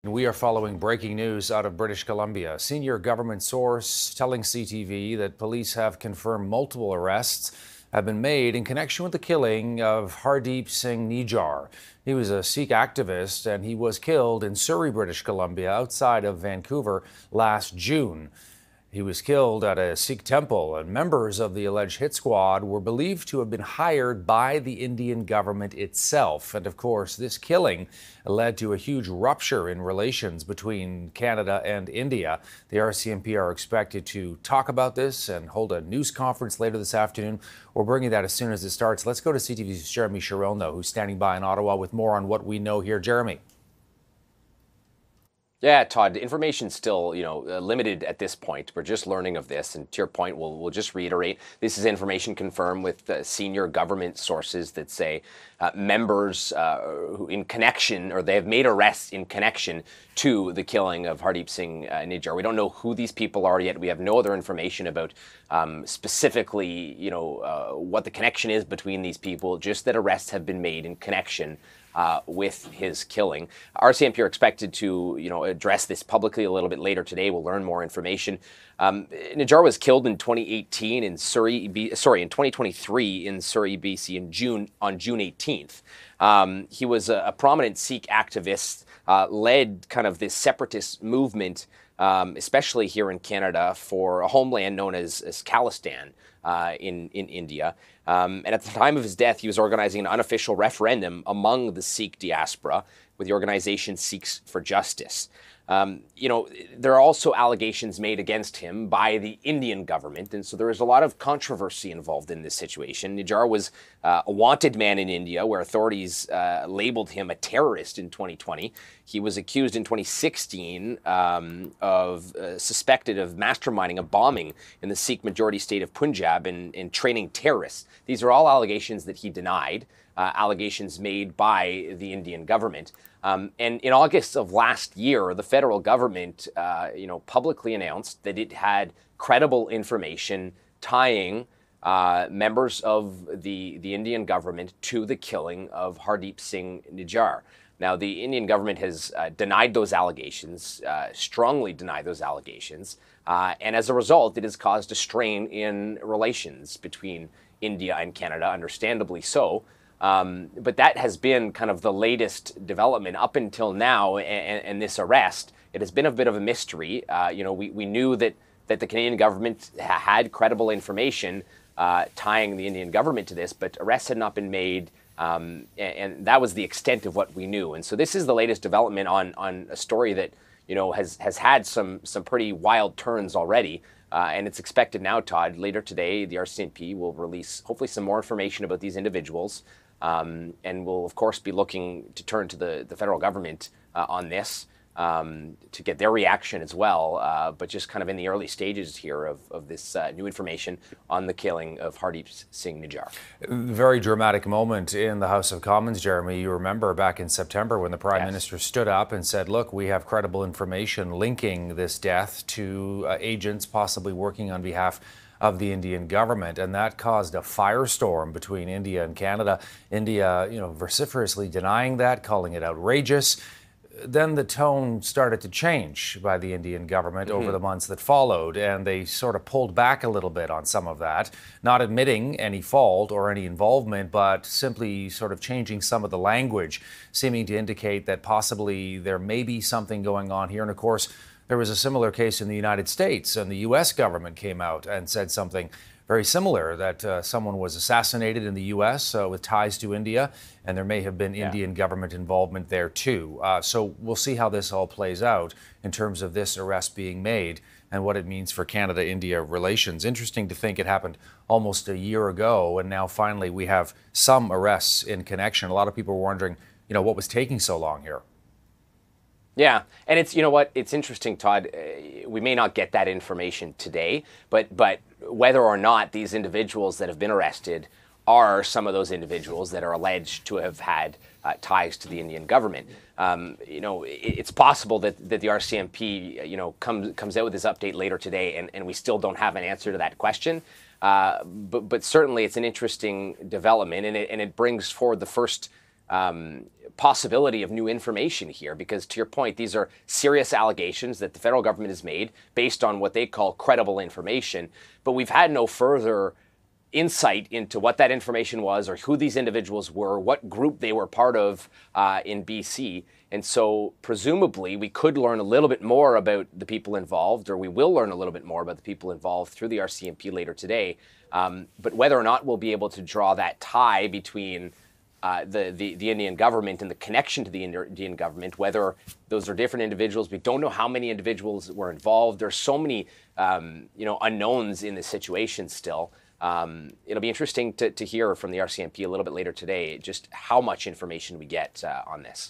We are following breaking news out of British Columbia. A senior government source telling CTV that police have confirmed multiple arrests have been made in connection with the killing of Hardeep Singh Nijjar. He was a Sikh activist and he was killed in Surrey, British Columbia, outside of Vancouver last June. He was killed at a Sikh temple, and members of the alleged hit squad were believed to have been hired by the Indian government itself. And of course, this killing led to a huge rupture in relations between Canada and India. The RCMP are expected to talk about this and hold a news conference later this afternoon. We're bringing that as soon as it starts. Let's go to CTV's Jeremie Charron, though, who's standing by in Ottawa with more on what we know here. Jeremie. Yeah, Todd, the information's still, limited at this point. We're just learning of this. And to your point, we'll just reiterate, this is information confirmed with senior government sources that say members who in connection, or they have made arrests in connection to the killing of Hardeep Singh Nijjar. We don't know who these people are yet. We have no other information about specifically, what the connection is between these people, just that arrests have been made in connection with his killing. RCMP are expected to, address this publicly a little bit later today. We'll learn more information. Nijjar was killed in 2018 in Surrey, in 2023 in Surrey, BC, on June 18th. He was a prominent Sikh activist, led kind of this separatist movement, especially here in Canada, for a homeland known as Khalistan in India. And at the time of his death, he was organizing an unofficial referendum among the Sikh diaspora with the organization Sikhs for Justice. There are also allegations made against him by the Indian government, and so there is a lot of controversy involved in this situation. Nijjar was a wanted man in India, where authorities labeled him a terrorist in 2020. He was accused in 2016 suspected of masterminding a bombing in the Sikh majority state of Punjab and training terrorists. These are all allegations that he denied, allegations made by the Indian government. And in August of last year, the federal government, publicly announced that it had credible information tying members of the Indian government to the killing of Hardeep Singh Nijjar. Now, the Indian government has denied those allegations, strongly denied those allegations, and as a result, it has caused a strain in relations between India and Canada, understandably so. But that has been kind of the latest development up until now, and this arrest. It has been a bit of a mystery. We knew that the Canadian government had credible information tying the Indian government to this, but arrests had not been made, and that was the extent of what we knew. And so this is the latest development on a story that has had some pretty wild turns already. And it's expected now, Todd, later today, the RCMP will release hopefully some more information about these individuals. And we'll, of course, be looking to turn to the federal government on this to get their reaction as well. But just kind of in the early stages here of this new information on the killing of Hardeep Singh Nijjar. Very dramatic moment in the House of Commons, Jeremie. You remember back in September when the Prime Minister stood up and said, look, we have credible information linking this death to agents possibly working on behalf of the Indian government, and that caused a firestorm between India and Canada. India, vociferously denying that, calling it outrageous. Then the tone started to change by the Indian government over the months that followed, and they sort of pulled back a little bit on some of that, not admitting any fault or any involvement, but simply sort of changing some of the language, seeming to indicate that possibly there may be something going on here. And of course, there was a similar case in the United States, and the U.S. government came out and said something very similar, that someone was assassinated in the U.S. With ties to India, and there may have been Indian government involvement there too. So we'll see how this all plays out in terms of this arrest being made and what it means for Canada-India relations. Interesting to think it happened almost a year ago, and now finally we have some arrests in connection. A lot of people were wondering, what was taking so long here? Yeah, and it's, it's interesting, Todd, we may not get that information today, but whether or not these individuals that have been arrested are some of those individuals that are alleged to have had ties to the Indian government. It's possible that the RCMP, comes out with this update later today, and we still don't have an answer to that question. But certainly it's an interesting development, and it brings forward the first possibility of new information here, because to your point, these are serious allegations that the federal government has made based on what they call credible information, but we've had no further insight into what that information was or who these individuals were, what group they were part of in BC. And so presumably we could learn a little bit more about the people involved, or we will learn a little bit more about the people involved through the RCMP later today. But whether or not we'll be able to draw that tie between the Indian government and the connection to the Indian government, whether those are different individuals. We don't know how many individuals were involved. There's so many unknowns in this situation still. It'll be interesting to hear from the RCMP a little bit later today just how much information we get on this.